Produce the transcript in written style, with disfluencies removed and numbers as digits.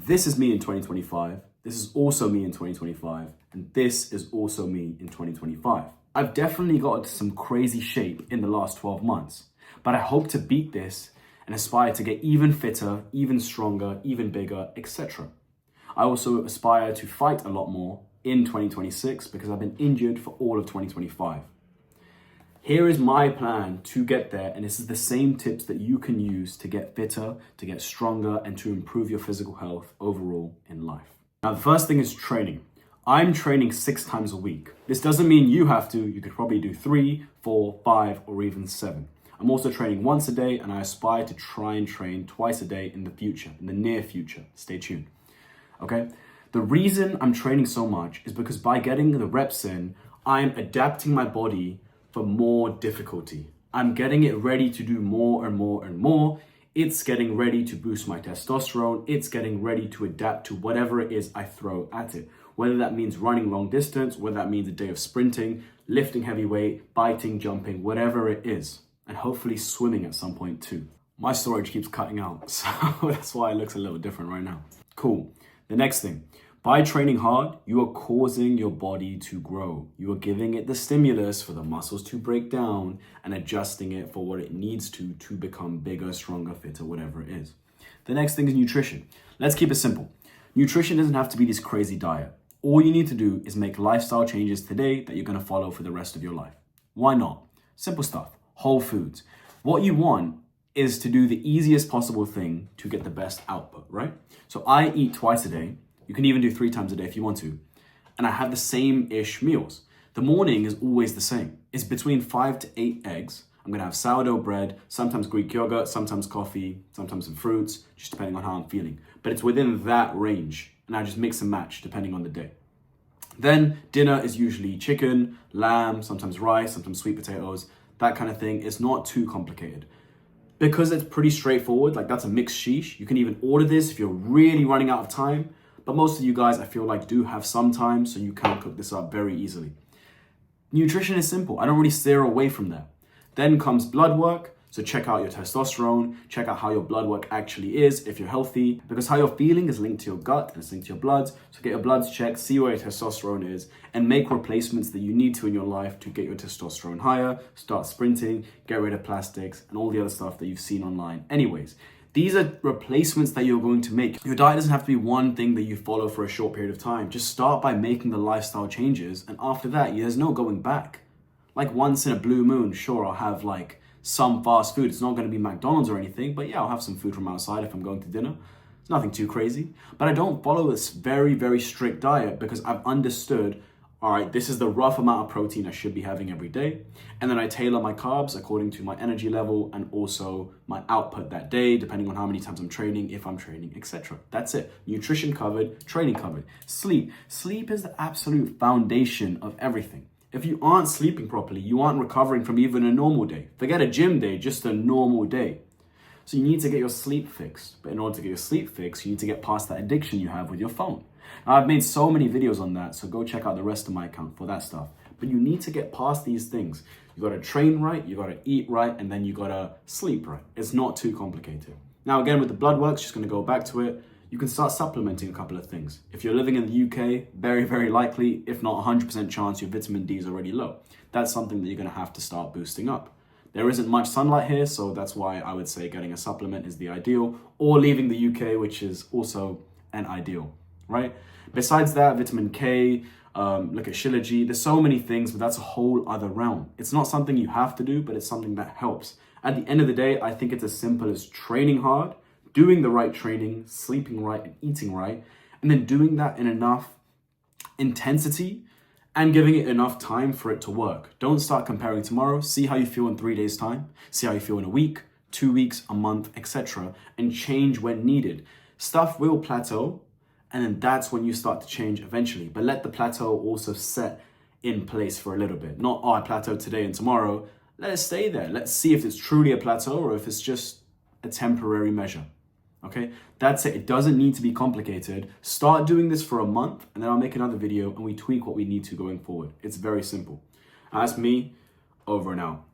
This is me in 2025. This is also me in 2025. And this is also me in 2025. I've definitely got into some crazy shape in the last 12 months, but I hope to beat this and aspire to get even fitter, even stronger, even bigger, etc. I also aspire to fight a lot more in 2026 because I've been injured for all of 2025. Here is my plan to get there, and this is the same tips that you can use to get fitter, to get stronger, and to improve your physical health overall in life. Now, the first thing is training. I'm training 6 times a week. This doesn't mean you have to. You could probably do 3, 4, 5, or even 7. I'm also training once a day, and I aspire to try and train twice a day in the future, in the near future. Stay tuned. Okay? The reason I'm training so much is because by getting the reps in, I'm adapting my body for more difficulty. I'm getting it ready to do more and more and more. It's getting ready to boost my testosterone. It's getting ready to adapt to whatever it is I throw at it. Whether that means running long distance, whether that means a day of sprinting, lifting heavy weight, biting, jumping, whatever it is. And hopefully swimming at some point too. My storage keeps cutting out, so that's why it looks a little different right now. Cool. The next thing. By training hard, you are causing your body to grow. You are giving it the stimulus for the muscles to break down and adjusting it for what it needs to become bigger, stronger, fitter, whatever it is. The next thing is nutrition. Let's keep it simple. Nutrition doesn't have to be this crazy diet. All you need to do is make lifestyle changes today that you're going to follow for the rest of your life. Why not? Simple stuff. Whole foods. What you want is to do the easiest possible thing to get the best output, right? So I eat twice a day. You can even do 3 times a day if you want to. And I have the same-ish meals. The morning is always the same. It's between 5 to 8 eggs. I'm gonna have sourdough bread, sometimes Greek yogurt, sometimes coffee, sometimes some fruits, just depending on how I'm feeling. But it's within that range. And I just mix and match depending on the day. Then dinner is usually chicken, lamb, sometimes rice, sometimes sweet potatoes, that kind of thing. It's not too complicated. Because it's pretty straightforward, like that's a mixed sheesh. You can even order this if you're really running out of time. But most of you guys, I feel like, do have some time, so you can cook this up very easily. Nutrition is simple. I don't really steer away from that. Then comes blood work. So check out your testosterone, check out how your blood work actually is if you're healthy, because how you're feeling is linked to your gut and it's linked to your bloods. So get your bloods checked, see where your testosterone is, and make replacements that you need to in your life to get your testosterone higher, start sprinting, get rid of plastics, and all the other stuff that you've seen online. Anyways, these are replacements that you're going to make. Your diet doesn't have to be one thing that you follow for a short period of time. Just start by making the lifestyle changes, and after that, there's no going back. Like once in a blue moon, sure, I'll have like some fast food. It's not going to be McDonald's or anything, but yeah, I'll have some food from outside if I'm going to dinner. It's nothing too crazy. But I don't follow this very, very strict diet because I've understood, all right, this is the rough amount of protein I should be having every day. And then I tailor my carbs according to my energy level and also my output that day, depending on how many times I'm training, if I'm training, etc. That's it. Nutrition covered, training covered. Sleep. Sleep is the absolute foundation of everything. If you aren't sleeping properly, you aren't recovering from even a normal day. Forget a gym day, just a normal day. So you need to get your sleep fixed. But in order to get your sleep fixed, you need to get past that addiction you have with your phone. Now, I've made so many videos on that, so go check out the rest of my account for that stuff. But you need to get past these things. You gotta train right, you gotta eat right, and then you gotta sleep right. It's not too complicated. Now, again, with the blood work, just gonna go back to it. You can start supplementing a couple of things. If you're living in the UK, very, very likely, if not 100% chance, your vitamin D is already low. That's something that you're gonna have to start boosting up. There isn't much sunlight here, so that's why I would say getting a supplement is the ideal, or leaving the UK, which is also an ideal, right? Besides that, vitamin K, look at Shilajit. There's so many things, but that's a whole other realm. It's not something you have to do, but it's something that helps. At the end of the day, I think it's as simple as training hard, doing the right training, sleeping right, and eating right, and then doing that in enough intensity and giving it enough time for it to work. Don't start comparing tomorrow. See how you feel in 3 days' time. See how you feel in a week, 2 weeks, a month, etc. And change when needed. Stuff will plateau, and then that's when you start to change eventually. But let the plateau also set in place for a little bit. Not, oh, I plateaued today and tomorrow. Let it stay there. Let's see if it's truly a plateau or if it's just a temporary measure. Okay, that's it. It doesn't need to be complicated. Start doing this for a month and then I'll make another video and we tweak what we need to going forward. It's very simple. That's me, over and out.